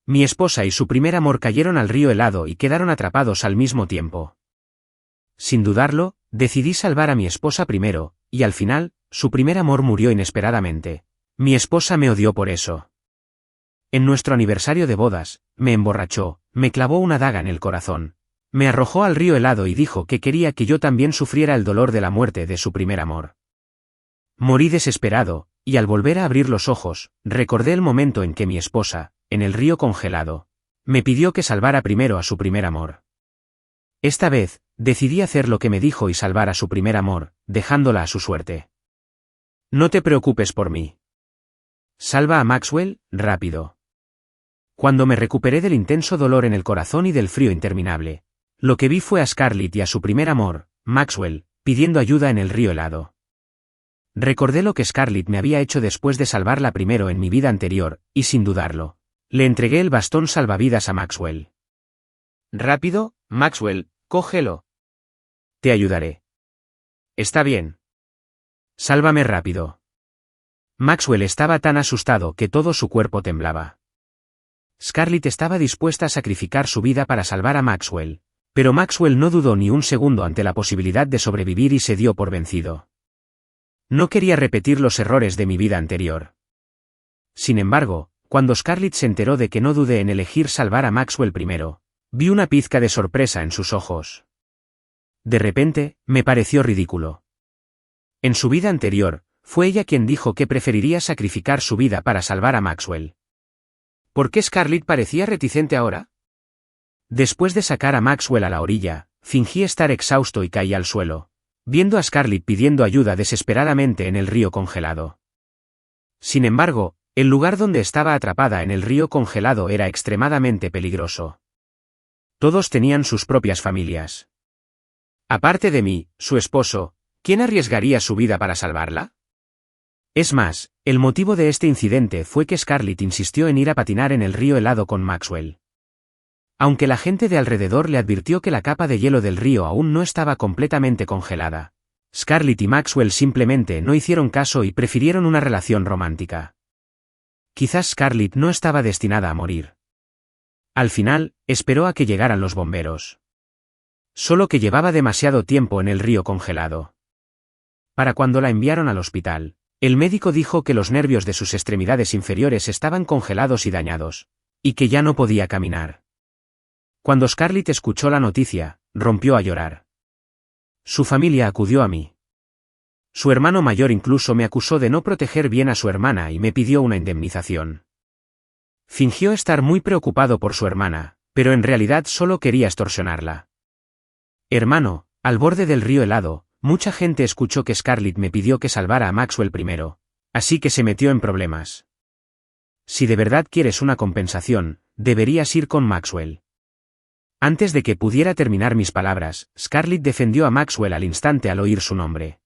Mi esposa y su primer amor cayeron al río helado y quedaron atrapados al mismo tiempo. Sin dudarlo, decidí salvar a mi esposa primero, y al final, su primer amor murió inesperadamente. Mi esposa me odió por eso. En nuestro aniversario de bodas, me emborrachó, me clavó una daga en el corazón. Me arrojó al río helado y dijo que quería que yo también sufriera el dolor de la muerte de su primer amor. Morí desesperado, y al volver a abrir los ojos, recordé el momento en que mi esposa, en el río congelado, me pidió que salvara primero a su primer amor. Esta vez, decidí hacer lo que me dijo y salvar a su primer amor, dejándola a su suerte. No te preocupes por mí. Salva a Maxwell, rápido. Cuando me recuperé del intenso dolor en el corazón y del frío interminable, lo que vi fue a Scarlett y a su primer amor, Maxwell, pidiendo ayuda en el río helado. Recordé lo que Scarlett me había hecho después de salvarla primero en mi vida anterior, y sin dudarlo, le entregué el bastón salvavidas a Maxwell. Rápido, Maxwell, cógelo. Te ayudaré. Está bien. Sálvame rápido. Maxwell estaba tan asustado que todo su cuerpo temblaba. Scarlett estaba dispuesta a sacrificar su vida para salvar a Maxwell, pero Maxwell no dudó ni un segundo ante la posibilidad de sobrevivir y se dio por vencido. No quería repetir los errores de mi vida anterior. Sin embargo, cuando Scarlett se enteró de que no dudé en elegir salvar a Maxwell primero, vi una pizca de sorpresa en sus ojos. De repente, me pareció ridículo. En su vida anterior, fue ella quien dijo que preferiría sacrificar su vida para salvar a Maxwell. ¿Por qué Scarlett parecía reticente ahora? Después de sacar a Maxwell a la orilla, fingí estar exhausto y caí al suelo, viendo a Scarlett pidiendo ayuda desesperadamente en el río congelado. Sin embargo, el lugar donde estaba atrapada en el río congelado era extremadamente peligroso. Todos tenían sus propias familias. Aparte de mí, su esposo, ¿quién arriesgaría su vida para salvarla? Es más, el motivo de este incidente fue que Scarlett insistió en ir a patinar en el río helado con Maxwell. Aunque la gente de alrededor le advirtió que la capa de hielo del río aún no estaba completamente congelada, Scarlett y Maxwell simplemente no hicieron caso y prefirieron una relación romántica. Quizás Scarlett no estaba destinada a morir. Al final, esperó a que llegaran los bomberos. Solo que llevaba demasiado tiempo en el río congelado. Para cuando la enviaron al hospital, el médico dijo que los nervios de sus extremidades inferiores estaban congelados y dañados, y que ya no podía caminar. Cuando Scarlett escuchó la noticia, rompió a llorar. Su familia acudió a mí. Su hermano mayor incluso me acusó de no proteger bien a su hermana y me pidió una indemnización. Fingió estar muy preocupado por su hermana, pero en realidad solo quería extorsionarla. Hermano, al borde del río helado, mucha gente escuchó que Scarlett me pidió que salvara a Maxwell primero, así que se metió en problemas. Si de verdad quieres una compensación, deberías ir con Maxwell. Antes de que pudiera terminar mis palabras, Scarlett defendió a Maxwell al instante al oír su nombre.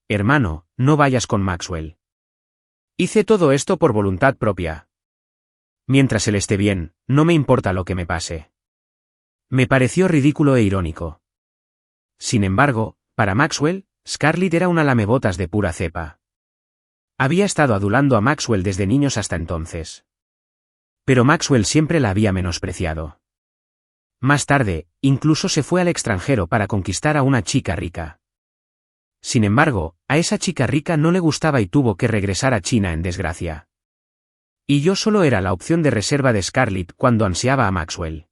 Hermano, no vayas con Maxwell. Hice todo esto por voluntad propia. Mientras él esté bien, no me importa lo que me pase. Me pareció ridículo e irónico. Sin embargo, para Maxwell, Scarlett era una lamebotas de pura cepa. Había estado adulando a Maxwell desde niños hasta entonces. Pero Maxwell siempre la había menospreciado. Más tarde, incluso se fue al extranjero para conquistar a una chica rica. Sin embargo, a esa chica rica no le gustaba y tuvo que regresar a China en desgracia. Y yo solo era la opción de reserva de Scarlett cuando ansiaba a Maxwell.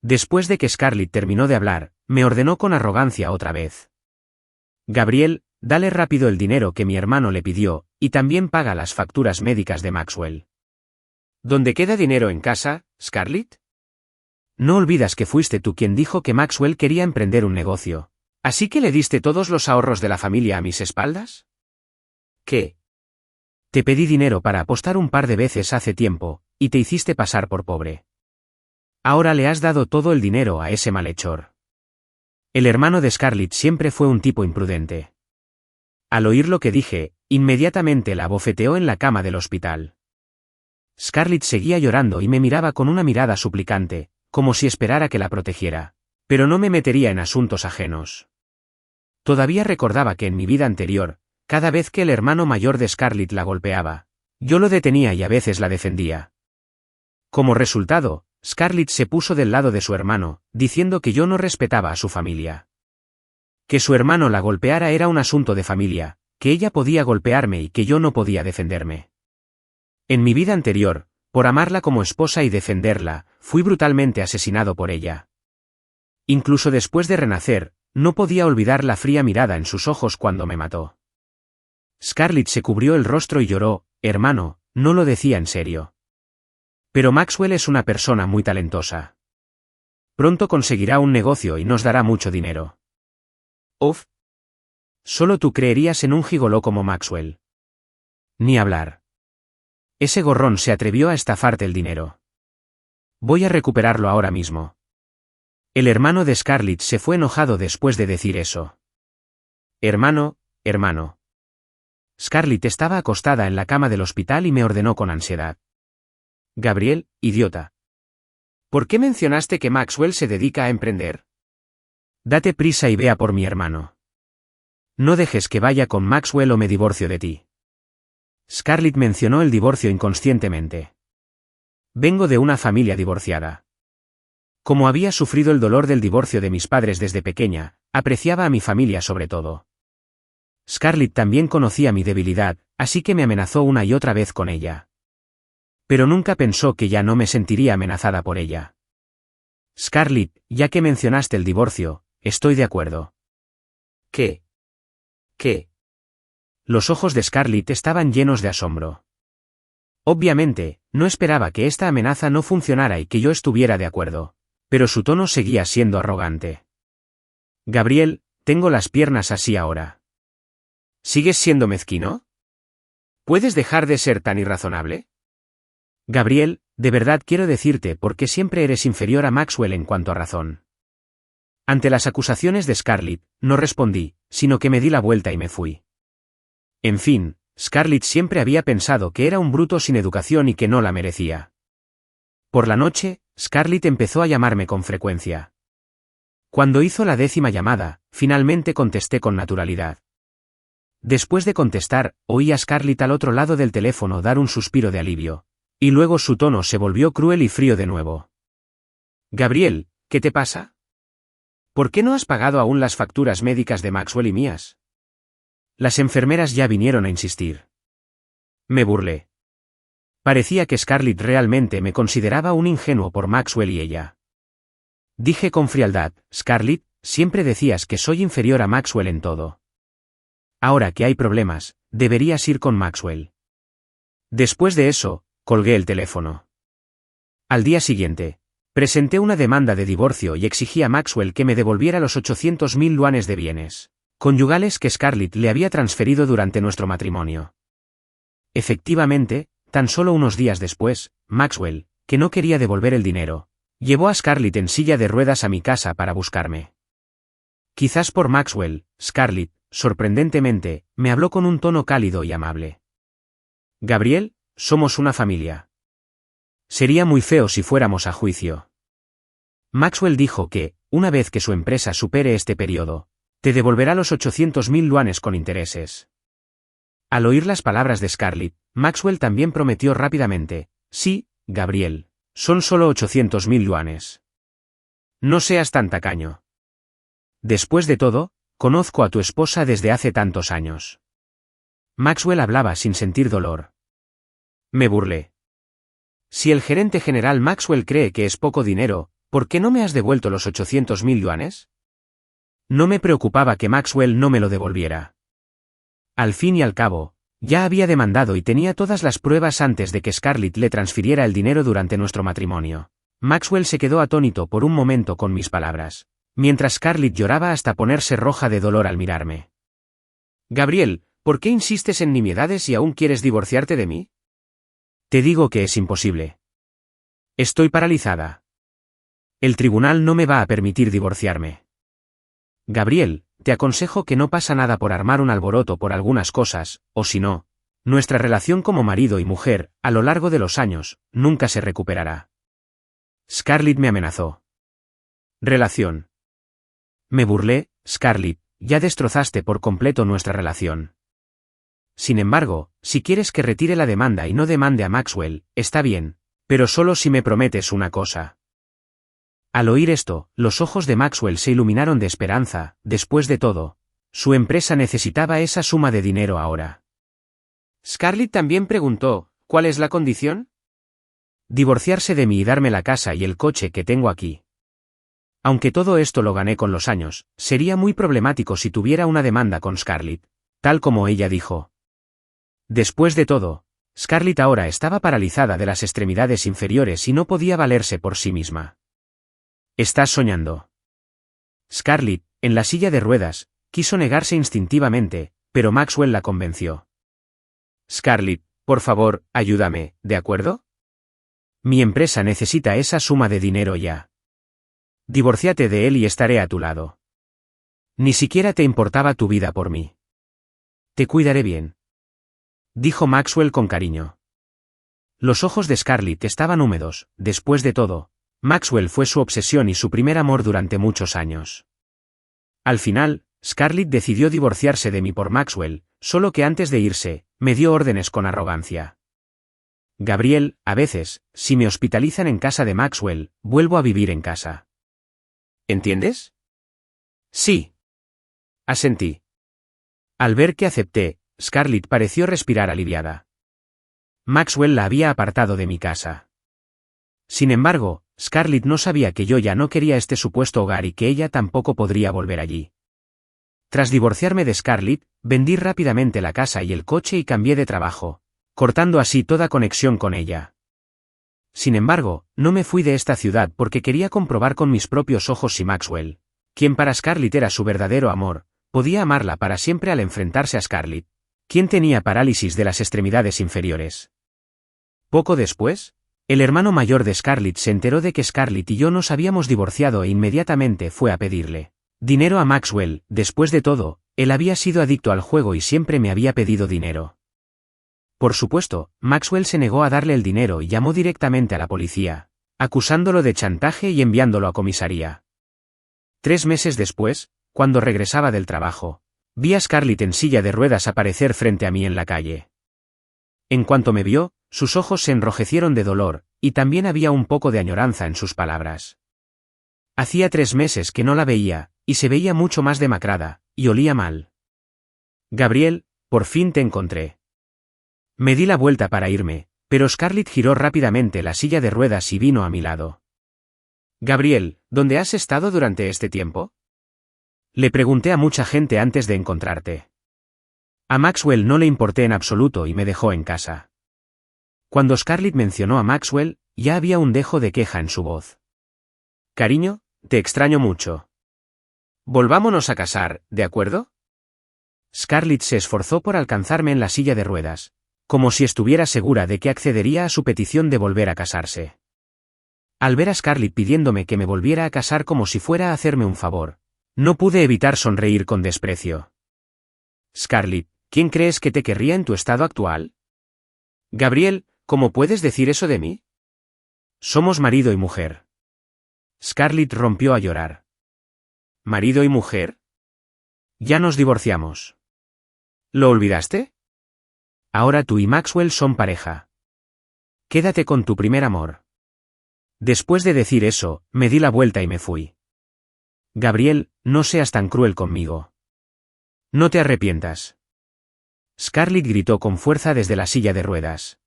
Después de que Scarlett terminó de hablar, me ordenó con arrogancia otra vez. Gabriel, dale rápido el dinero que mi hermano le pidió, y también paga las facturas médicas de Maxwell. ¿Dónde queda dinero en casa, Scarlett? No olvidas que fuiste tú quien dijo que Maxwell quería emprender un negocio. ¿Así que le diste todos los ahorros de la familia a mis espaldas? ¿Qué? Te pedí dinero para apostar un par de veces hace tiempo, y te hiciste pasar por pobre. Ahora le has dado todo el dinero a ese malhechor. El hermano de Scarlett siempre fue un tipo imprudente. Al oír lo que dije, inmediatamente la abofeteó en la cama del hospital. Scarlett seguía llorando y me miraba con una mirada suplicante, como si esperara que la protegiera, pero no me metería en asuntos ajenos. Todavía recordaba que en mi vida anterior, cada vez que el hermano mayor de Scarlett la golpeaba, yo lo detenía y a veces la defendía. Como resultado, Scarlett se puso del lado de su hermano, diciendo que yo no respetaba a su familia. Que su hermano la golpeara era un asunto de familia, que ella podía golpearme y que yo no podía defenderme. En mi vida anterior, por amarla como esposa y defenderla, fui brutalmente asesinado por ella. Incluso después de renacer, no podía olvidar la fría mirada en sus ojos cuando me mató. Scarlett se cubrió el rostro y lloró. Hermano, no lo decía en serio. Pero Maxwell es una persona muy talentosa. Pronto conseguirá un negocio y nos dará mucho dinero. Uf. Solo tú creerías en un gigoló como Maxwell. Ni hablar. Ese gorrón se atrevió a estafarte el dinero. Voy a recuperarlo ahora mismo. El hermano de Scarlett se fue enojado después de decir eso. Hermano. Scarlett estaba acostada en la cama del hospital y me ordenó con ansiedad. Gabriel, idiota. ¿Por qué mencionaste que Maxwell se dedica a emprender? Date prisa y vea por mi hermano. No dejes que vaya con Maxwell o me divorcio de ti. Scarlett mencionó el divorcio inconscientemente. Vengo de una familia divorciada. Como había sufrido el dolor del divorcio de mis padres desde pequeña, apreciaba a mi familia sobre todo. Scarlett también conocía mi debilidad, así que me amenazó una y otra vez con ella. Pero nunca pensó que ya no me sentiría amenazada por ella. Scarlett, ya que mencionaste el divorcio, estoy de acuerdo. ¿Qué? Los ojos de Scarlett estaban llenos de asombro. Obviamente, no esperaba que esta amenaza no funcionara y que yo estuviera de acuerdo, pero su tono seguía siendo arrogante. Gabriel, tengo las piernas así ahora. ¿Sigues siendo mezquino? ¿Puedes dejar de ser tan irrazonable? Gabriel, de verdad quiero decirte por qué siempre eres inferior a Maxwell en cuanto a razón. Ante las acusaciones de Scarlett, no respondí, sino que me di la vuelta y me fui. En fin, Scarlett siempre había pensado que era un bruto sin educación y que no la merecía. Por la noche, Scarlett empezó a llamarme con frecuencia. Cuando hizo la 10ª llamada, finalmente contesté con naturalidad. Después de contestar, oí a Scarlett al otro lado del teléfono dar un suspiro de alivio. Y luego su tono se volvió cruel y frío de nuevo. Gabriel, ¿qué te pasa? ¿Por qué no has pagado aún las facturas médicas de Maxwell y mías? Las enfermeras ya vinieron a insistir. Me burlé. Parecía que Scarlett realmente me consideraba un ingenuo por Maxwell y ella. Dije con frialdad, Scarlett, siempre decías que soy inferior a Maxwell en todo. Ahora que hay problemas, deberías ir con Maxwell. Después de eso, colgué el teléfono. Al día siguiente, presenté una demanda de divorcio y exigí a Maxwell que me devolviera los 800.000 yuanes de bienes conyugales que Scarlett le había transferido durante nuestro matrimonio. Efectivamente, tan solo unos días después, Maxwell, que no quería devolver el dinero, llevó a Scarlett en silla de ruedas a mi casa para buscarme. Quizás por Maxwell, Scarlett, sorprendentemente, me habló con un tono cálido y amable. Gabriel, somos una familia. Sería muy feo si fuéramos a juicio. Maxwell dijo que, una vez que su empresa supere este periodo, te devolverá los 800.000 yuanes con intereses. Al oír las palabras de Scarlett, Maxwell también prometió rápidamente, sí, Gabriel, son solo 800.000 yuanes. No seas tan tacaño. Después de todo, conozco a tu esposa desde hace tantos años. Maxwell hablaba sin sentir dolor. Me burlé. Si el gerente general Maxwell cree que es poco dinero, ¿por qué no me has devuelto los 800.000 yuanes? No me preocupaba que Maxwell no me lo devolviera. Al fin y al cabo, ya había demandado y tenía todas las pruebas antes de que Scarlett le transfiriera el dinero durante nuestro matrimonio. Maxwell se quedó atónito por un momento con mis palabras, mientras Scarlett lloraba hasta ponerse roja de dolor al mirarme. Gabriel, ¿por qué insistes en nimiedades y aún quieres divorciarte de mí? Te digo que es imposible. Estoy paralizada. El tribunal no me va a permitir divorciarme. Gabriel, te aconsejo que no pasa nada por armar un alboroto por algunas cosas, o si no, nuestra relación como marido y mujer, a lo largo de los años, nunca se recuperará. Scarlett me amenazó. Relación. Me burlé, Scarlett, ya destrozaste por completo nuestra relación. Sin embargo, si quieres que retire la demanda y no demande a Maxwell, está bien, Pero solo si me prometes una cosa. Al oír esto, los ojos de Maxwell se iluminaron de esperanza. Después de todo, su empresa necesitaba esa suma de dinero ahora. Scarlett también preguntó, ¿cuál es la condición? Divorciarse de mí y darme la casa y el coche que tengo aquí. Aunque todo esto lo gané con los años, sería muy problemático si tuviera una demanda con Scarlett, tal como ella dijo. Después de todo, Scarlett ahora estaba paralizada de las extremidades inferiores y no podía valerse por sí misma. Estás soñando. Scarlett, en la silla de ruedas, quiso negarse instintivamente, pero Maxwell la convenció. Scarlett, por favor, ayúdame, ¿de acuerdo? Mi empresa necesita esa suma de dinero ya. Divórciate de él y estaré a tu lado. Ni siquiera te importaba tu vida por mí. Te cuidaré bien. Dijo Maxwell con cariño. Los ojos de Scarlett estaban húmedos. Después de todo, Maxwell fue su obsesión y su primer amor durante muchos años. Al final, Scarlett decidió divorciarse de mí por Maxwell, solo que antes de irse, me dio órdenes con arrogancia. Gabriel, a veces, si me hospitalizan en casa de Maxwell, vuelvo a vivir en casa. ¿Entiendes? Sí. Asentí. Al ver que acepté, Scarlett pareció respirar aliviada. Maxwell la había apartado de mi casa. Sin embargo, Scarlett no sabía que yo ya no quería este supuesto hogar y que ella tampoco podría volver allí. Tras divorciarme de Scarlett, vendí rápidamente la casa y el coche y cambié de trabajo, cortando así toda conexión con ella. Sin embargo, no me fui de esta ciudad porque quería comprobar con mis propios ojos si Maxwell, quien para Scarlett era su verdadero amor, podía amarla para siempre al enfrentarse a Scarlett, quien tenía parálisis de las extremidades inferiores. Poco después, el hermano mayor de Scarlett se enteró de que Scarlett y yo nos habíamos divorciado e inmediatamente fue a pedirle dinero a Maxwell. Después de todo, él había sido adicto al juego y siempre me había pedido dinero. Por supuesto, Maxwell se negó a darle el dinero y llamó directamente a la policía, acusándolo de chantaje y enviándolo a comisaría. 3 meses después, cuando regresaba del trabajo, vi a Scarlett en silla de ruedas aparecer frente a mí en la calle. En cuanto me vio, sus ojos se enrojecieron de dolor, y también había un poco de añoranza en sus palabras. Hacía 3 meses que no la veía, y se veía mucho más demacrada, y olía mal. Gabriel, por fin te encontré. Me di la vuelta para irme, pero Scarlett giró rápidamente la silla de ruedas y vino a mi lado. Gabriel, ¿dónde has estado durante este tiempo? Le pregunté a mucha gente antes de encontrarte. A Maxwell no le importé en absoluto y me dejó en casa. Cuando Scarlett mencionó a Maxwell, ya había un dejo de queja en su voz. Cariño, te extraño mucho. Volvámonos a casar, ¿de acuerdo? Scarlett se esforzó por alcanzarme en la silla de ruedas, como si estuviera segura de que accedería a su petición de volver a casarse. Al ver a Scarlett pidiéndome que me volviera a casar como si fuera a hacerme un favor, no pude evitar sonreír con desprecio. Scarlett, ¿quién crees que te querría en tu estado actual? Gabriel, ¿cómo puedes decir eso de mí? Somos marido y mujer. Scarlett rompió a llorar. ¿Marido y mujer? Ya nos divorciamos. ¿Lo olvidaste? Ahora tú y Maxwell son pareja. Quédate con tu primer amor. Después de decir eso, me di la vuelta y me fui. Gabriel, no seas tan cruel conmigo. No te arrepientas. Scarlett gritó con fuerza desde la silla de ruedas.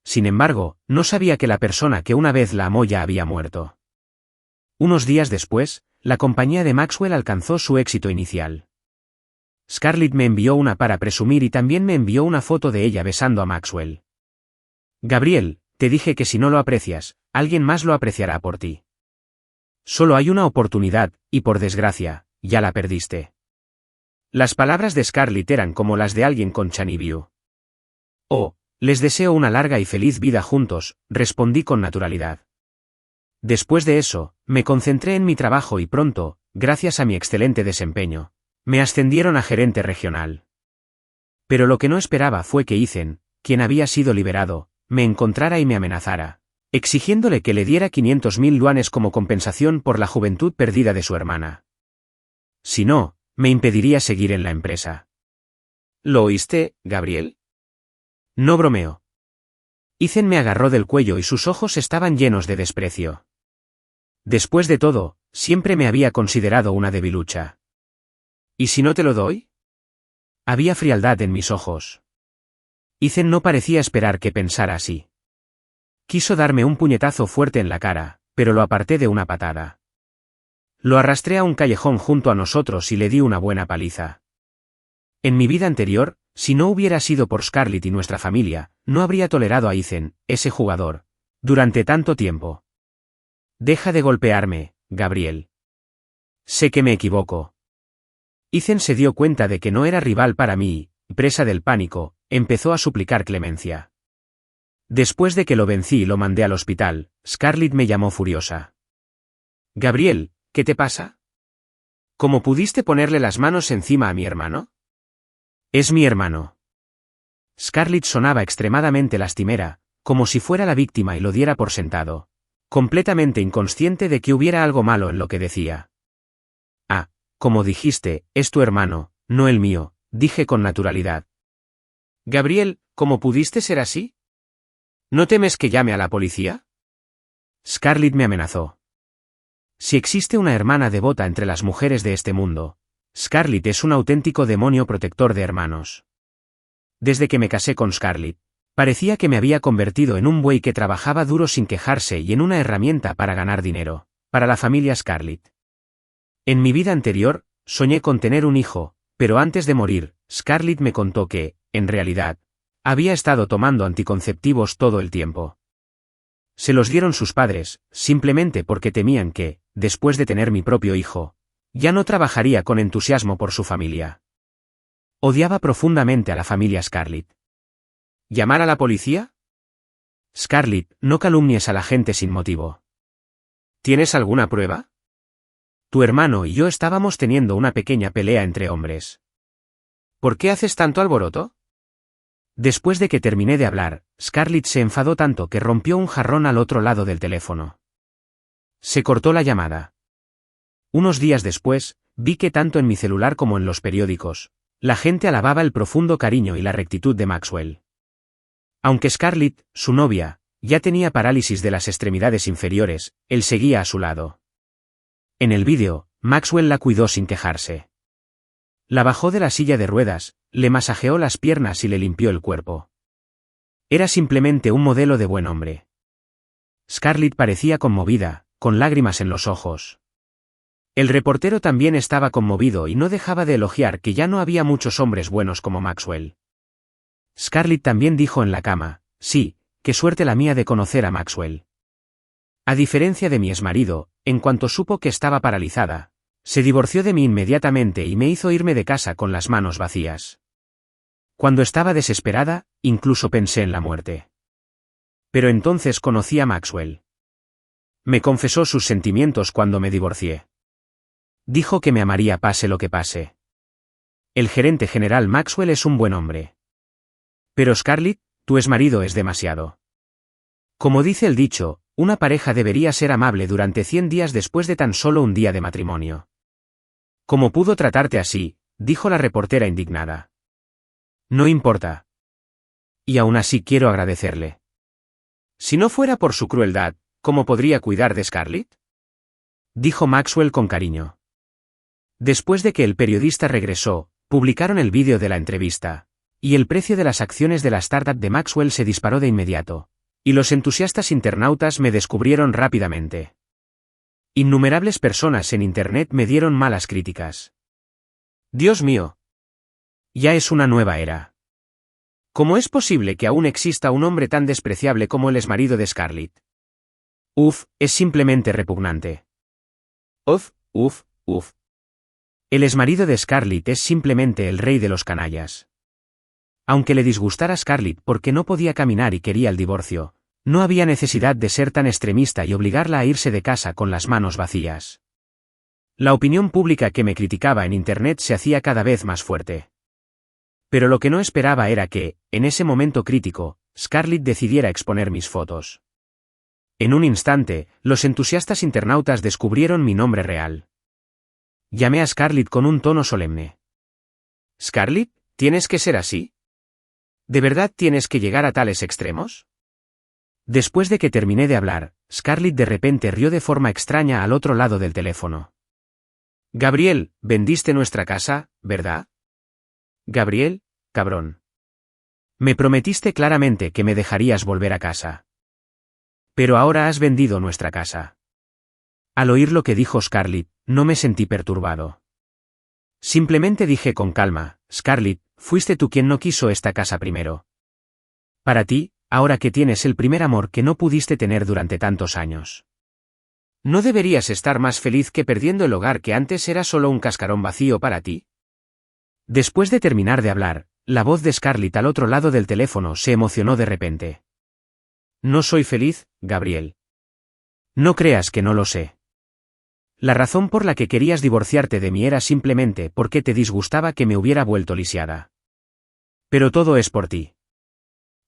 Sin embargo, no sabía que la persona que una vez la amó ya había muerto. Unos días después, la compañía de Maxwell alcanzó su éxito inicial. Scarlett me envió una para presumir y también me envió una foto de ella besando a Maxwell. Gabriel, te dije que si no lo aprecias, alguien más lo apreciará por ti. Solo hay una oportunidad, y por desgracia, ya la perdiste. Las palabras de Scarlett eran como las de alguien con Chanibiu. Oh, les deseo una larga y feliz vida juntos, respondí con naturalidad. Después de eso, me concentré en mi trabajo y pronto, gracias a mi excelente desempeño, me ascendieron a gerente regional. Pero lo que no esperaba fue que Ethan, quien había sido liberado, me encontrara y me amenazara, exigiéndole que le diera 500.000 yuanes como compensación por la juventud perdida de su hermana. Si no, me impediría seguir en la empresa. ¿Lo oíste, Gabriel? No bromeo. Ethan me agarró del cuello y sus ojos estaban llenos de desprecio. Después de todo, siempre me había considerado una debilucha. ¿Y si no te lo doy? Había frialdad en mis ojos. Ethan no parecía esperar que pensara así. Quiso darme un puñetazo fuerte en la cara, pero lo aparté de una patada. Lo arrastré a un callejón junto a nosotros y le di una buena paliza. En mi vida anterior, si no hubiera sido por Scarlett y nuestra familia, no habría tolerado a Ethan, ese jugador, durante tanto tiempo. Deja de golpearme, Gabriel. Sé que me equivoco. Ethan se dio cuenta de que no era rival para mí y, presa del pánico, empezó a suplicar clemencia. Después de que lo vencí y lo mandé al hospital, Scarlett me llamó furiosa. Gabriel, ¿qué te pasa? ¿Cómo pudiste ponerle las manos encima a mi hermano? Es mi hermano. Scarlett sonaba extremadamente lastimera, como si fuera la víctima y lo diera por sentado, completamente inconsciente de que hubiera algo malo en lo que decía. Ah, como dijiste, es tu hermano, no el mío, dije con naturalidad. Gabriel, ¿cómo pudiste ser así? ¿No temes que llame a la policía? Scarlett me amenazó. Si existe una hermana devota entre las mujeres de este mundo, Scarlett es un auténtico demonio protector de hermanos. Desde que me casé con Scarlett, parecía que me había convertido en un buey que trabajaba duro sin quejarse y en una herramienta para ganar dinero, para la familia Scarlett. En mi vida anterior, soñé con tener un hijo, pero antes de morir, Scarlett me contó que, en realidad, había estado tomando anticonceptivos todo el tiempo. Se los dieron sus padres, simplemente porque temían que, después de tener mi propio hijo, ya no trabajaría con entusiasmo por su familia. Odiaba profundamente a la familia Scarlett. ¿Llamar a la policía? Scarlett, no calumnies a la gente sin motivo. ¿Tienes alguna prueba? Tu hermano y yo estábamos teniendo una pequeña pelea entre hombres. ¿Por qué haces tanto alboroto? Después de que terminé de hablar, Scarlett se enfadó tanto que rompió un jarrón al otro lado del teléfono. Se cortó la llamada. Unos días después, vi que tanto en mi celular como en los periódicos, la gente alababa el profundo cariño y la rectitud de Maxwell. Aunque Scarlett, su novia, ya tenía parálisis de las extremidades inferiores, él seguía a su lado. En el vídeo, Maxwell la cuidó sin quejarse. La bajó de la silla de ruedas, le masajeó las piernas y le limpió el cuerpo. Era simplemente un modelo de buen hombre. Scarlett parecía conmovida, con lágrimas en los ojos. El reportero también estaba conmovido y no dejaba de elogiar que ya no había muchos hombres buenos como Maxwell. Scarlett también dijo en la cama, sí, qué suerte la mía de conocer a Maxwell. A diferencia de mi exmarido, en cuanto supo que estaba paralizada, se divorció de mí inmediatamente y me hizo irme de casa con las manos vacías. Cuando estaba desesperada, incluso pensé en la muerte. Pero entonces conocí a Maxwell. Me confesó sus sentimientos cuando me divorcié. Dijo que me amaría pase lo que pase. El gerente general Maxwell es un buen hombre. Pero Scarlett, tu exmarido es demasiado. Como dice el dicho, una pareja debería ser amable durante 100 días después de tan solo un día de matrimonio. ¿Cómo pudo tratarte así?, dijo la reportera indignada. No importa. Y aún así quiero agradecerle. Si no fuera por su crueldad, ¿cómo podría cuidar de Scarlett? Dijo Maxwell con cariño. Después de que el periodista regresó, publicaron el vídeo de la entrevista, y el precio de las acciones de la startup de Maxwell se disparó de inmediato, y los entusiastas internautas me descubrieron rápidamente. Innumerables personas en Internet me dieron malas críticas. Dios mío. Ya es una nueva era. ¿Cómo es posible que aún exista un hombre tan despreciable como el exmarido de Scarlett? Uf, es simplemente repugnante. Uf. El exmarido de Scarlett es simplemente el rey de los canallas. Aunque le disgustara a Scarlett porque no podía caminar y quería el divorcio, no había necesidad de ser tan extremista y obligarla a irse de casa con las manos vacías. La opinión pública que me criticaba en Internet se hacía cada vez más fuerte. Pero lo que no esperaba era que, en ese momento crítico, Scarlett decidiera exponer mis fotos. En un instante, los entusiastas internautas descubrieron mi nombre real. Llamé a Scarlett con un tono solemne. «Scarlett, ¿tienes que ser así? ¿De verdad tienes que llegar a tales extremos?» Después de que terminé de hablar, Scarlett de repente rió de forma extraña al otro lado del teléfono. Gabriel, vendiste nuestra casa, ¿verdad? Gabriel, cabrón. Me prometiste claramente que me dejarías volver a casa. Pero ahora has vendido nuestra casa. Al oír lo que dijo Scarlett, no me sentí perturbado. Simplemente dije con calma, Scarlett, fuiste tú quien no quiso esta casa primero. Para ti, ahora que tienes el primer amor que no pudiste tener durante tantos años. ¿No deberías estar más feliz que perdiendo el hogar que antes era solo un cascarón vacío para ti? Después de terminar de hablar, la voz de Scarlett al otro lado del teléfono se emocionó de repente. No soy feliz, Gabriel. No creas que no lo sé. La razón por la que querías divorciarte de mí era simplemente porque te disgustaba que me hubiera vuelto lisiada. Pero todo es por ti.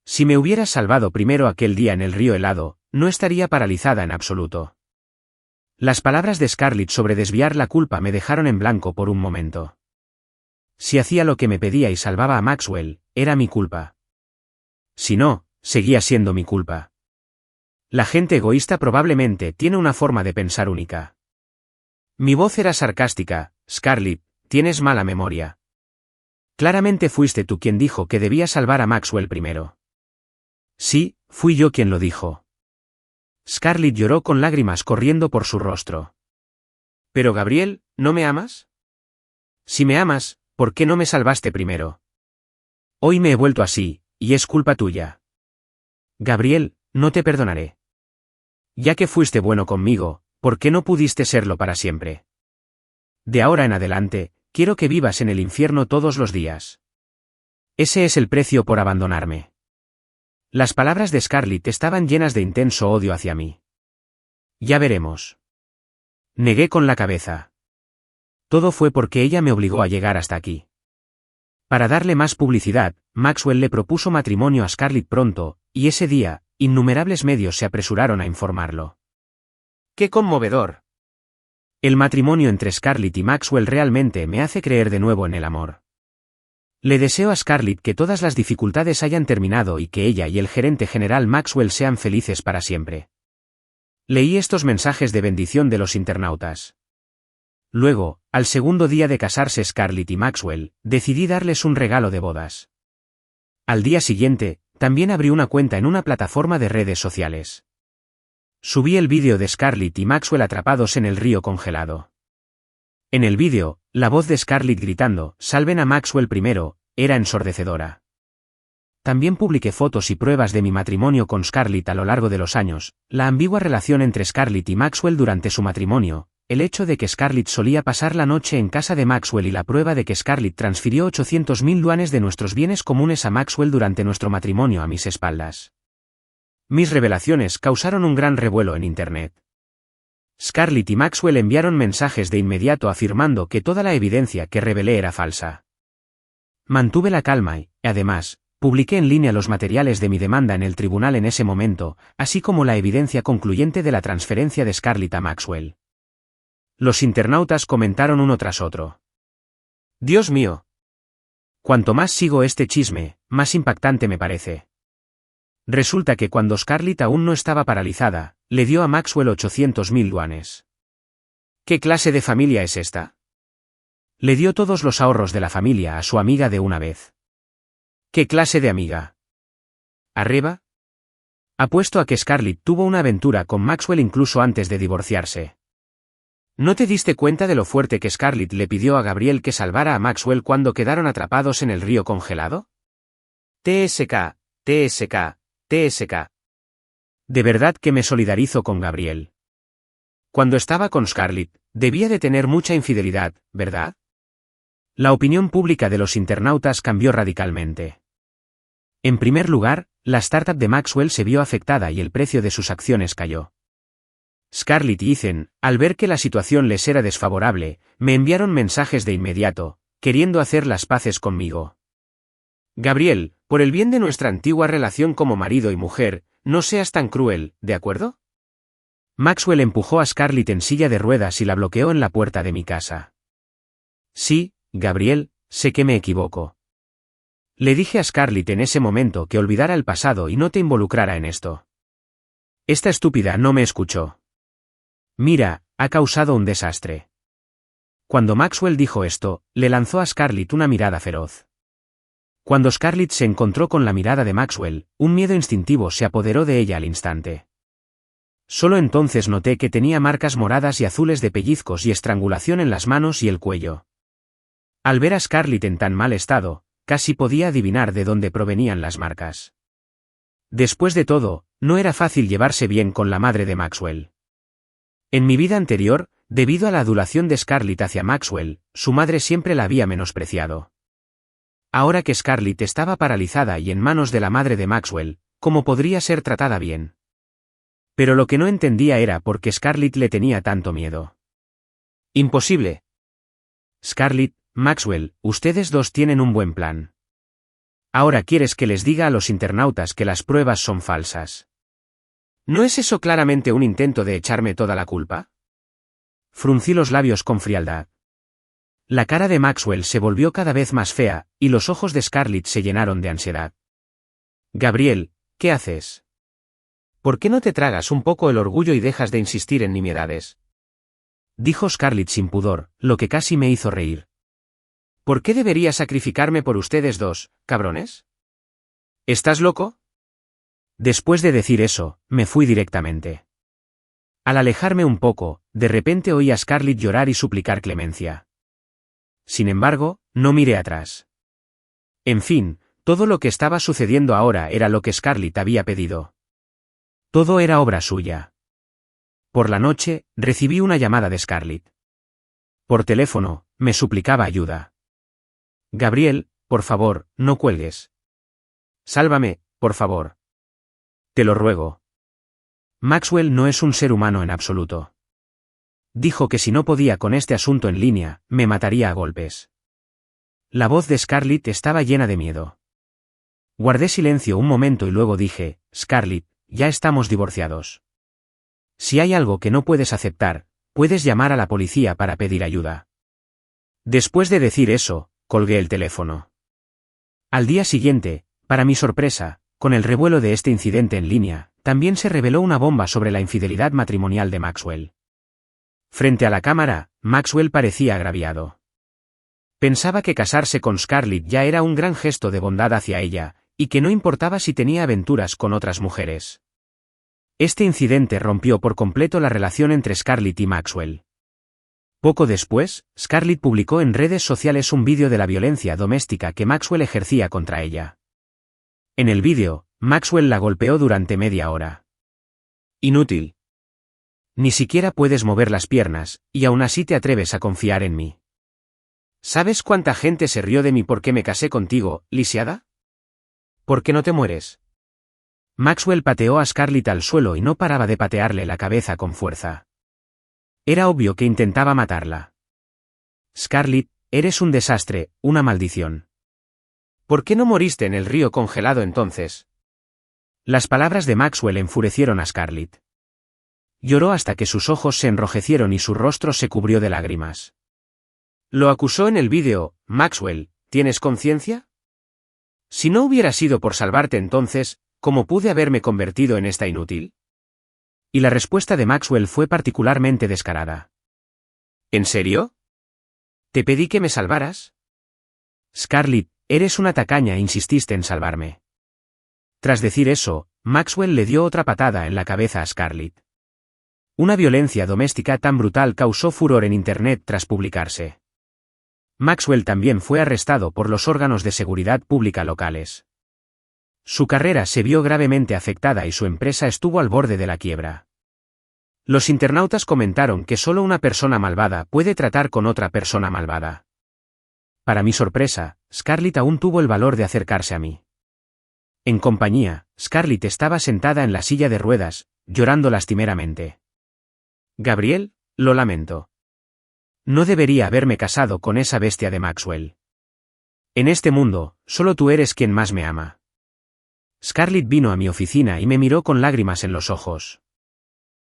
Si me hubieras salvado primero aquel día en el río helado, no estaría paralizada en absoluto. Las palabras de Scarlett sobre desviar la culpa me dejaron en blanco por un momento. Si hacía lo que me pedía y salvaba a Maxwell, era mi culpa. Si no, seguía siendo mi culpa. La gente egoísta probablemente tiene una forma de pensar única. Mi voz era sarcástica, Scarlett, tienes mala memoria. Claramente fuiste tú quien dijo que debía salvar a Maxwell primero. Sí, fui yo quien lo dijo. Scarlett lloró con lágrimas corriendo por su rostro. Pero Gabriel, ¿no me amas? Si me amas, ¿por qué no me salvaste primero? Hoy me he vuelto así, y es culpa tuya. Gabriel, no te perdonaré. Ya que fuiste bueno conmigo, ¿por qué no pudiste serlo para siempre? De ahora en adelante, quiero que vivas en el infierno todos los días. Ese es el precio por abandonarme. Las palabras de Scarlett estaban llenas de intenso odio hacia mí. Ya veremos. Negué con la cabeza. Todo fue porque ella me obligó a llegar hasta aquí. Para darle más publicidad, Maxwell le propuso matrimonio a Scarlett pronto, y ese día, innumerables medios se apresuraron a informarlo. ¡Qué conmovedor! El matrimonio entre Scarlett y Maxwell realmente me hace creer de nuevo en el amor. Le deseo a Scarlett que todas las dificultades hayan terminado y que ella y el gerente general Maxwell sean felices para siempre. Leí estos mensajes de bendición de los internautas. Luego, al segundo día de casarse Scarlett y Maxwell, decidí darles un regalo de bodas. Al día siguiente, también abrí una cuenta en una plataforma de redes sociales. Subí el vídeo de Scarlett y Maxwell atrapados en el río congelado. En el vídeo, la voz de Scarlett gritando, «Salven a Maxwell primero», era ensordecedora. También publiqué fotos y pruebas de mi matrimonio con Scarlett a lo largo de los años, la ambigua relación entre Scarlett y Maxwell durante su matrimonio, el hecho de que Scarlett solía pasar la noche en casa de Maxwell y la prueba de que Scarlett transfirió 800.000 yuanes de nuestros bienes comunes a Maxwell durante nuestro matrimonio a mis espaldas. Mis revelaciones causaron un gran revuelo en Internet. Scarlett y Maxwell enviaron mensajes de inmediato afirmando que toda la evidencia que revelé era falsa. Mantuve la calma y, además, publiqué en línea los materiales de mi demanda en el tribunal en ese momento, así como la evidencia concluyente de la transferencia de Scarlett a Maxwell. Los internautas comentaron uno tras otro. Dios mío. Cuanto más sigo este chisme, más impactante me parece. Resulta que cuando Scarlett aún no estaba paralizada, le dio a Maxwell 800.000 yuanes. ¿Qué clase de familia es esta? Le dio todos los ahorros de la familia a su amiga de una vez. ¿Qué clase de amiga? ¿Arriba? Apuesto a que Scarlett tuvo una aventura con Maxwell incluso antes de divorciarse. ¿No te diste cuenta de lo fuerte que Scarlett le pidió a Gabriel que salvara a Maxwell cuando quedaron atrapados en el río congelado? TSK, TSK, TSK. De verdad que me solidarizo con Gabriel. Cuando estaba con Scarlett, debía de tener mucha infidelidad, ¿verdad? La opinión pública de los internautas cambió radicalmente. En primer lugar, la startup de Maxwell se vio afectada y el precio de sus acciones cayó. Scarlett y Ethan, al ver que la situación les era desfavorable, me enviaron mensajes de inmediato, queriendo hacer las paces conmigo. Gabriel, por el bien de nuestra antigua relación como marido y mujer, no seas tan cruel, ¿de acuerdo? Maxwell empujó a Scarlett en silla de ruedas y la bloqueó en la puerta de mi casa. Sí, Gabriel, sé que me equivoco. Le dije a Scarlett en ese momento que olvidara el pasado y no te involucrara en esto. Esta estúpida no me escuchó. Mira, ha causado un desastre. Cuando Maxwell dijo esto, le lanzó a Scarlett una mirada feroz. Cuando Scarlett se encontró con la mirada de Maxwell, un miedo instintivo se apoderó de ella al instante. Solo entonces noté que tenía marcas moradas y azules de pellizcos y estrangulación en las manos y el cuello. Al ver a Scarlett en tan mal estado, casi podía adivinar de dónde provenían las marcas. Después de todo, no era fácil llevarse bien con la madre de Maxwell. En mi vida anterior, debido a la adulación de Scarlett hacia Maxwell, su madre siempre la había menospreciado. Ahora que Scarlett estaba paralizada y en manos de la madre de Maxwell, ¿cómo podría ser tratada bien? Pero lo que no entendía era por qué Scarlett le tenía tanto miedo. Imposible. Scarlett, Maxwell, ustedes dos tienen un buen plan. Ahora quieres que les diga a los internautas que las pruebas son falsas. ¿No es eso claramente un intento de echarme toda la culpa? Fruncí los labios con frialdad. La cara de Maxwell se volvió cada vez más fea, y los ojos de Scarlett se llenaron de ansiedad. Gabriel, ¿qué haces? ¿Por qué no te tragas un poco el orgullo y dejas de insistir en nimiedades? Dijo Scarlett sin pudor, lo que casi me hizo reír. ¿Por qué debería sacrificarme por ustedes dos, cabrones? ¿Estás loco? Después de decir eso, me fui directamente. Al alejarme un poco, de repente oí a Scarlett llorar y suplicar clemencia. Sin embargo, no miré atrás. En fin, todo lo que estaba sucediendo ahora era lo que Scarlett había pedido. Todo era obra suya. Por la noche, recibí una llamada de Scarlett. Por teléfono, me suplicaba ayuda. Gabriel, por favor, no cuelgues. Sálvame, por favor. Te lo ruego. Maxwell no es un ser humano en absoluto. Dijo que si no podía con este asunto en línea, me mataría a golpes. La voz de Scarlett estaba llena de miedo. Guardé silencio un momento y luego dije, Scarlett, ya estamos divorciados. Si hay algo que no puedes aceptar, puedes llamar a la policía para pedir ayuda. Después de decir eso, colgué el teléfono. Al día siguiente, para mi sorpresa, con el revuelo de este incidente en línea, también se reveló una bomba sobre la infidelidad matrimonial de Maxwell. Frente a la cámara, Maxwell parecía agraviado. Pensaba que casarse con Scarlett ya era un gran gesto de bondad hacia ella, y que no importaba si tenía aventuras con otras mujeres. Este incidente rompió por completo la relación entre Scarlett y Maxwell. Poco después, Scarlett publicó en redes sociales un vídeo de la violencia doméstica que Maxwell ejercía contra ella. En el vídeo, Maxwell la golpeó durante media hora. Inútil. Ni siquiera puedes mover las piernas, y aún así te atreves a confiar en mí. ¿Sabes cuánta gente se rió de mí porque me casé contigo, lisiada? ¿Por qué no te mueres? Maxwell pateó a Scarlett al suelo y no paraba de patearle la cabeza con fuerza. Era obvio que intentaba matarla. Scarlett, eres un desastre, una maldición. ¿Por qué no moriste en el río congelado entonces? Las palabras de Maxwell enfurecieron a Scarlett. Lloró hasta que sus ojos se enrojecieron y su rostro se cubrió de lágrimas. Lo acusó en el vídeo, Maxwell, ¿tienes conciencia? Si no hubiera sido por salvarte entonces, ¿cómo pude haberme convertido en esta inútil? Y la respuesta de Maxwell fue particularmente descarada. ¿En serio? ¿Te pedí que me salvaras? Scarlett, eres una tacaña e insististe en salvarme. Tras decir eso, Maxwell le dio otra patada en la cabeza a Scarlett. Una violencia doméstica tan brutal causó furor en Internet tras publicarse. Maxwell también fue arrestado por los órganos de seguridad pública locales. Su carrera se vio gravemente afectada y su empresa estuvo al borde de la quiebra. Los internautas comentaron que solo una persona malvada puede tratar con otra persona malvada. Para mi sorpresa, Scarlett aún tuvo el valor de acercarse a mí. En compañía, Scarlett estaba sentada en la silla de ruedas, llorando lastimeramente. Gabriel, lo lamento. No debería haberme casado con esa bestia de Maxwell. En este mundo, solo tú eres quien más me ama. Scarlett vino a mi oficina y me miró con lágrimas en los ojos.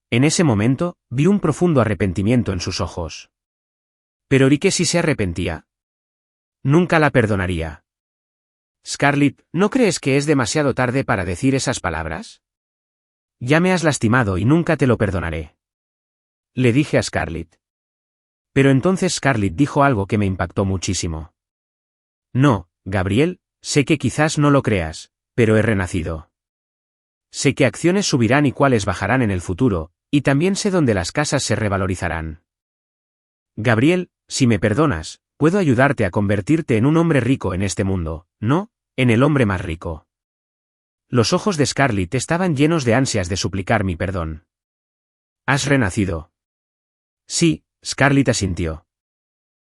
En ese momento, vi un profundo arrepentimiento en sus ojos. ¿Pero y qué si se arrepentía? Nunca la perdonaría. Scarlett, ¿no crees que es demasiado tarde para decir esas palabras? Ya me has lastimado y nunca te lo perdonaré. Le dije a Scarlett. Pero entonces Scarlett dijo algo que me impactó muchísimo. No, Gabriel, sé que quizás no lo creas, pero he renacido. Sé qué acciones subirán y cuáles bajarán en el futuro, y también sé dónde las casas se revalorizarán. Gabriel, si me perdonas, puedo ayudarte a convertirte en un hombre rico en este mundo, ¿no? En el hombre más rico. Los ojos de Scarlett estaban llenos de ansias de suplicar mi perdón. ¿Has renacido? Sí, Scarlett asintió.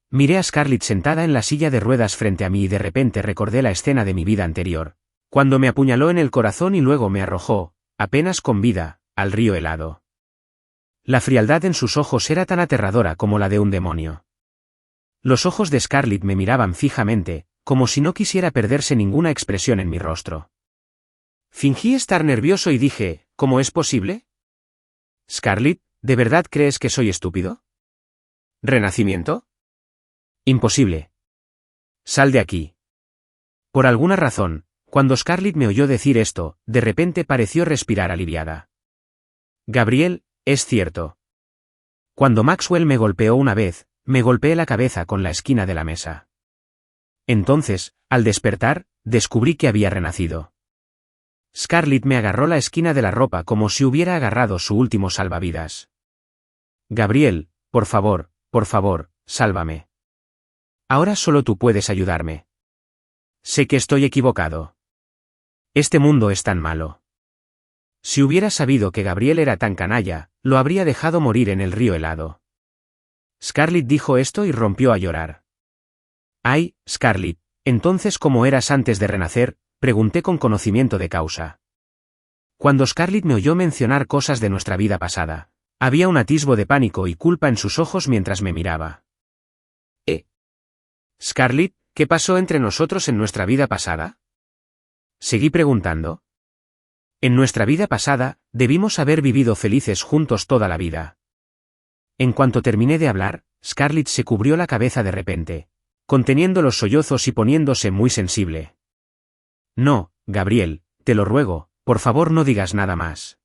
Miré a Scarlett sentada en la silla de ruedas frente a mí y de repente recordé la escena de mi vida anterior, cuando me apuñaló en el corazón y luego me arrojó, apenas con vida, al río helado. La frialdad en sus ojos era tan aterradora como la de un demonio. Los ojos de Scarlett me miraban fijamente, como si no quisiera perderse ninguna expresión en mi rostro. Fingí estar nervioso y dije, ¿cómo es posible? Scarlett, ¿de verdad crees que soy estúpido? ¿Renacimiento? Imposible. Sal de aquí. Por alguna razón, cuando Scarlett me oyó decir esto, de repente pareció respirar aliviada. Gabriel, es cierto. Cuando Maxwell me golpeó una vez, me golpeé la cabeza con la esquina de la mesa. Entonces, al despertar, descubrí que había renacido. Scarlett me agarró la esquina de la ropa como si hubiera agarrado su último salvavidas. Gabriel, por favor, sálvame. Ahora solo tú puedes ayudarme. Sé que estoy equivocado. Este mundo es tan malo. Si hubiera sabido que Gabriel era tan canalla, lo habría dejado morir en el río helado. Scarlett dijo esto y rompió a llorar. Ay, Scarlett, entonces ¿cómo eras antes de renacer?, pregunté con conocimiento de causa. Cuando Scarlett me oyó mencionar cosas de nuestra vida pasada, había un atisbo de pánico y culpa en sus ojos mientras me miraba. Scarlett, ¿qué pasó entre nosotros en nuestra vida pasada? Seguí preguntando. En nuestra vida pasada, debimos haber vivido felices juntos toda la vida. En cuanto terminé de hablar, Scarlett se cubrió la cabeza de repente, conteniendo los sollozos y poniéndose muy sensible. No, Gabriel, te lo ruego, por favor no digas nada más.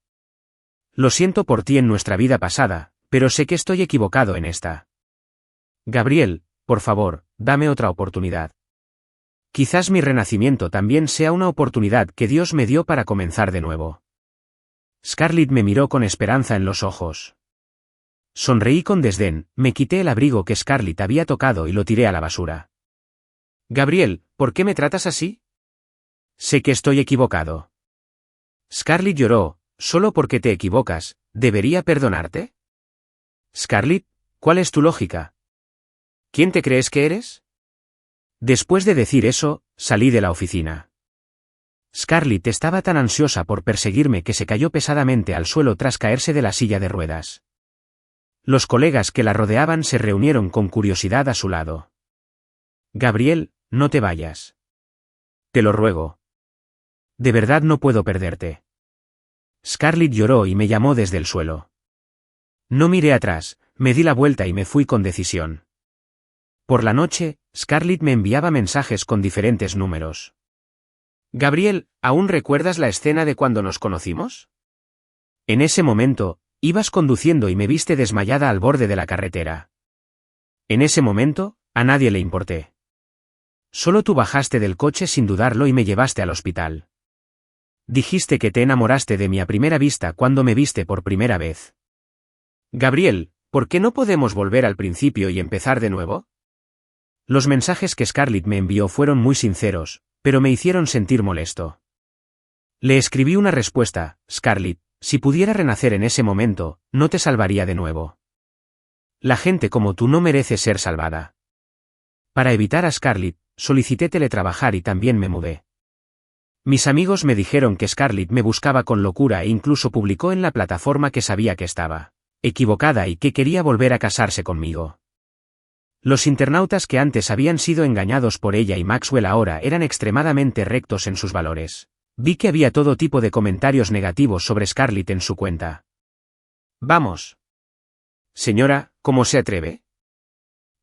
Lo siento por ti en nuestra vida pasada, pero sé que estoy equivocado en esta. Gabriel, por favor, dame otra oportunidad. Quizás mi renacimiento también sea una oportunidad que Dios me dio para comenzar de nuevo. Scarlett me miró con esperanza en los ojos. Sonreí con desdén, me quité el abrigo que Scarlett había tocado y lo tiré a la basura. Gabriel, ¿por qué me tratas así? Sé que estoy equivocado. Scarlett lloró, solo porque te equivocas, ¿debería perdonarte? Scarlett, ¿cuál es tu lógica? ¿Quién te crees que eres? Después de decir eso, salí de la oficina. Scarlett estaba tan ansiosa por perseguirme que se cayó pesadamente al suelo tras caerse de la silla de ruedas. Los colegas que la rodeaban se reunieron con curiosidad a su lado. Gabriel, no te vayas. Te lo ruego. De verdad no puedo perderte. Scarlett lloró y me llamó desde el suelo. No miré atrás, me di la vuelta y me fui con decisión. Por la noche, Scarlett me enviaba mensajes con diferentes números. Gabriel, ¿aún recuerdas la escena de cuando nos conocimos? En ese momento, ibas conduciendo y me viste desmayada al borde de la carretera. En ese momento, a nadie le importé. Solo tú bajaste del coche sin dudarlo y me llevaste al hospital. Dijiste que te enamoraste de mí a primera vista cuando me viste por primera vez. Gabriel, ¿por qué no podemos volver al principio y empezar de nuevo? Los mensajes que Scarlett me envió fueron muy sinceros, pero me hicieron sentir molesto. Le escribí una respuesta: Scarlett, si pudiera renacer en ese momento, no te salvaría de nuevo. La gente como tú no merece ser salvada. Para evitar a Scarlett, solicité teletrabajar y también me mudé. Mis amigos me dijeron que Scarlett me buscaba con locura e incluso publicó en la plataforma que sabía que estaba equivocada y que quería volver a casarse conmigo. Los internautas que antes habían sido engañados por ella y Maxwell ahora eran extremadamente rectos en sus valores. Vi que había todo tipo de comentarios negativos sobre Scarlett en su cuenta. Vamos. Señora, ¿cómo se atreve?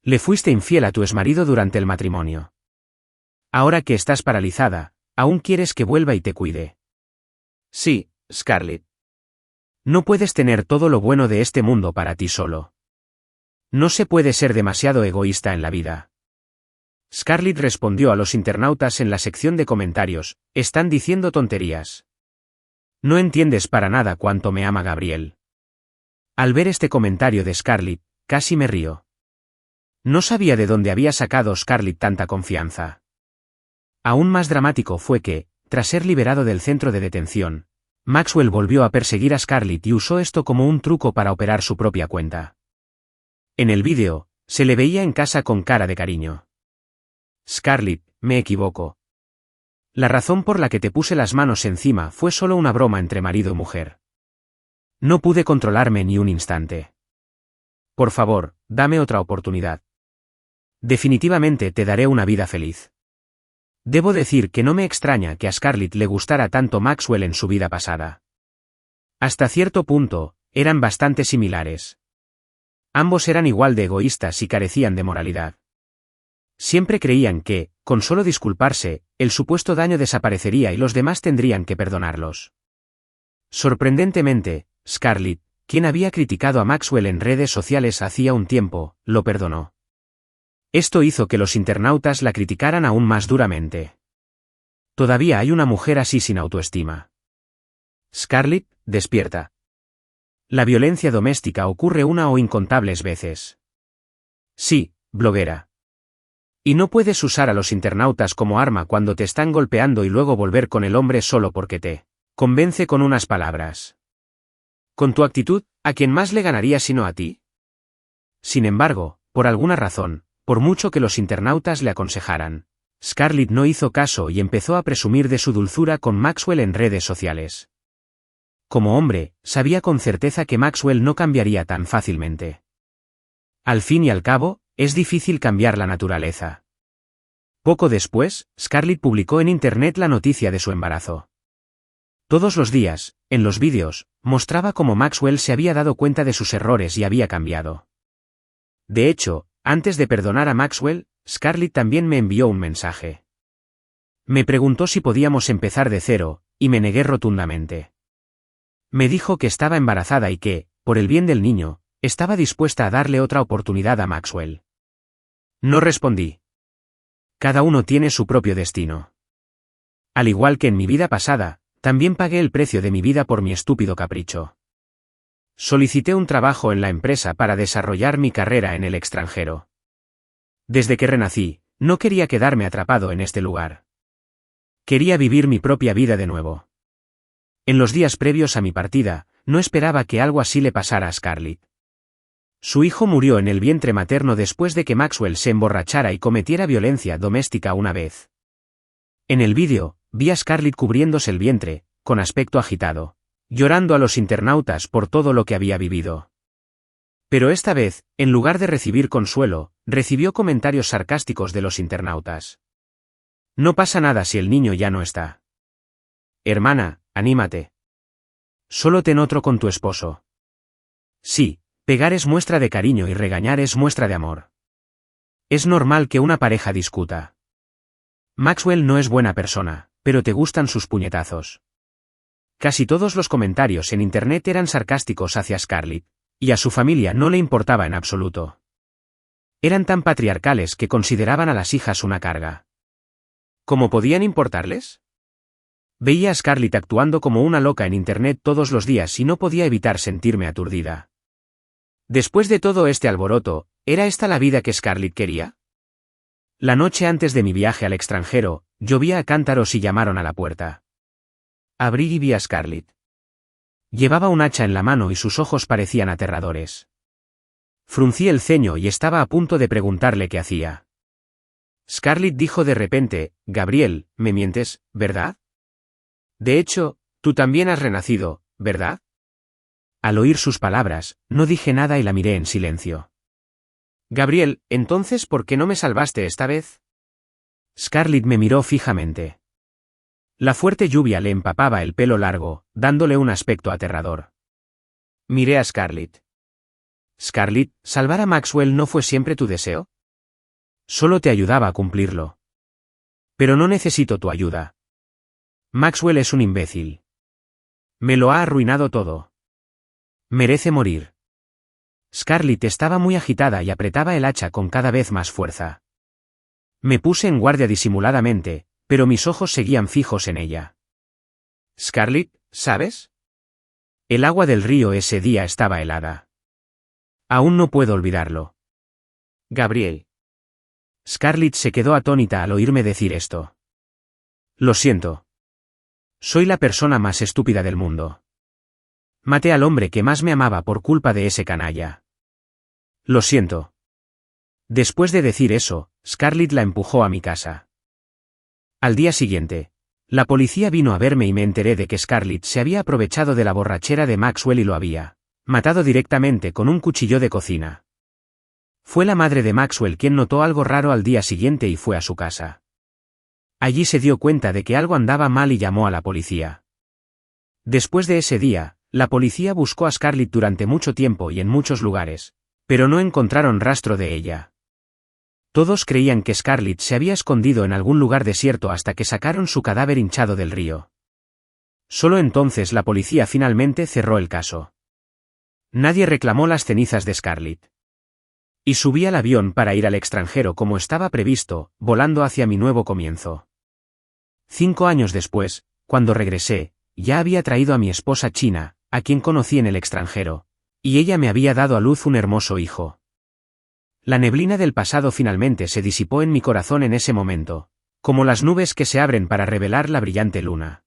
Le fuiste infiel a tu exmarido durante el matrimonio. Ahora que estás paralizada, ¿aún quieres que vuelva y te cuide? Sí, Scarlett. No puedes tener todo lo bueno de este mundo para ti solo. No se puede ser demasiado egoísta en la vida. Scarlett respondió a los internautas en la sección de comentarios: están diciendo tonterías. No entiendes para nada cuánto me ama Gabriel. Al ver este comentario de Scarlett, casi me río. No sabía de dónde había sacado Scarlett tanta confianza. Aún más dramático fue que, tras ser liberado del centro de detención, Maxwell volvió a perseguir a Scarlett y usó esto como un truco para operar su propia cuenta. En el vídeo, se le veía en casa con cara de cariño. Scarlett, me equivoco. La razón por la que te puse las manos encima fue solo una broma entre marido y mujer. No pude controlarme ni un instante. Por favor, dame otra oportunidad. Definitivamente te daré una vida feliz. Debo decir que no me extraña que a Scarlett le gustara tanto Maxwell en su vida pasada. Hasta cierto punto, eran bastante similares. Ambos eran igual de egoístas y carecían de moralidad. Siempre creían que, con solo disculparse, el supuesto daño desaparecería y los demás tendrían que perdonarlos. Sorprendentemente, Scarlett, quien había criticado a Maxwell en redes sociales hacía un tiempo, lo perdonó. Esto hizo que los internautas la criticaran aún más duramente. Todavía hay una mujer así sin autoestima. Scarlett, despierta. La violencia doméstica ocurre una o incontables veces. Sí, bloguera. Y no puedes usar a los internautas como arma cuando te están golpeando y luego volver con el hombre solo porque te convence con unas palabras. Con tu actitud, ¿a quién más le ganaría sino a ti? Sin embargo, por alguna razón, por mucho que los internautas le aconsejaran, Scarlett no hizo caso y empezó a presumir de su dulzura con Maxwell en redes sociales. Como hombre, sabía con certeza que Maxwell no cambiaría tan fácilmente. Al fin y al cabo, es difícil cambiar la naturaleza. Poco después, Scarlett publicó en internet la noticia de su embarazo. Todos los días, en los vídeos, mostraba cómo Maxwell se había dado cuenta de sus errores y había cambiado. De hecho, antes de perdonar a Maxwell, Scarlett también me envió un mensaje. Me preguntó si podíamos empezar de cero, y me negué rotundamente. Me dijo que estaba embarazada y que, por el bien del niño, estaba dispuesta a darle otra oportunidad a Maxwell. No respondí. Cada uno tiene su propio destino. Al igual que en mi vida pasada, también pagué el precio de mi vida por mi estúpido capricho. Solicité un trabajo en la empresa para desarrollar mi carrera en el extranjero. Desde que renací, no quería quedarme atrapado en este lugar. Quería vivir mi propia vida de nuevo. En los días previos a mi partida, no esperaba que algo así le pasara a Scarlett. Su hijo murió en el vientre materno después de que Maxwell se emborrachara y cometiera violencia doméstica una vez. En el vídeo, vi a Scarlett cubriéndose el vientre, con aspecto agitado, llorando a los internautas por todo lo que había vivido. Pero esta vez, en lugar de recibir consuelo, recibió comentarios sarcásticos de los internautas. No pasa nada si el niño ya no está. Hermana, anímate. Solo ten otro con tu esposo. Sí, pegar es muestra de cariño y regañar es muestra de amor. Es normal que una pareja discuta. Maxwell no es buena persona, pero te gustan sus puñetazos. Casi todos los comentarios en internet eran sarcásticos hacia Scarlett, y a su familia no le importaba en absoluto. Eran tan patriarcales que consideraban a las hijas una carga. ¿Cómo podían importarles? Veía a Scarlett actuando como una loca en internet todos los días y no podía evitar sentirme aturdida. Después de todo este alboroto, ¿era esta la vida que Scarlett quería? La noche antes de mi viaje al extranjero, llovía a cántaros y llamaron a la puerta. Abrí y vi a Scarlett. Llevaba un hacha en la mano y sus ojos parecían aterradores. Fruncí el ceño y estaba a punto de preguntarle qué hacía. Scarlett dijo de repente: Gabriel, me mientes, ¿verdad? De hecho, tú también has renacido, ¿verdad? Al oír sus palabras, no dije nada y la miré en silencio. Gabriel, entonces, ¿por qué no me salvaste esta vez? Scarlett me miró fijamente. La fuerte lluvia le empapaba el pelo largo, dándole un aspecto aterrador. Miré a Scarlett. Scarlett, ¿salvar a Maxwell no fue siempre tu deseo? Solo te ayudaba a cumplirlo. Pero no necesito tu ayuda. Maxwell es un imbécil. Me lo ha arruinado todo. Merece morir. Scarlett estaba muy agitada y apretaba el hacha con cada vez más fuerza. Me puse en guardia disimuladamente, pero mis ojos seguían fijos en ella. Scarlett, ¿sabes? El agua del río ese día estaba helada. Aún no puedo olvidarlo. Gabriel. Scarlett se quedó atónita al oírme decir esto. Lo siento. Soy la persona más estúpida del mundo. Maté al hombre que más me amaba por culpa de ese canalla. Lo siento. Después de decir eso, Scarlett la empujó a mi casa. Al día siguiente, la policía vino a verme y me enteré de que Scarlett se había aprovechado de la borrachera de Maxwell y lo había matado directamente con un cuchillo de cocina. Fue la madre de Maxwell quien notó algo raro al día siguiente y fue a su casa. Allí se dio cuenta de que algo andaba mal y llamó a la policía. Después de ese día, la policía buscó a Scarlett durante mucho tiempo y en muchos lugares, pero no encontraron rastro de ella. Todos creían que Scarlett se había escondido en algún lugar desierto hasta que sacaron su cadáver hinchado del río. Solo entonces la policía finalmente cerró el caso. Nadie reclamó las cenizas de Scarlett. Y subí al avión para ir al extranjero como estaba previsto, volando hacia mi nuevo comienzo. 5 años después, cuando regresé, ya había traído a mi esposa China, a quien conocí en el extranjero, y ella me había dado a luz un hermoso hijo. La neblina del pasado finalmente se disipó en mi corazón en ese momento, como las nubes que se abren para revelar la brillante luna.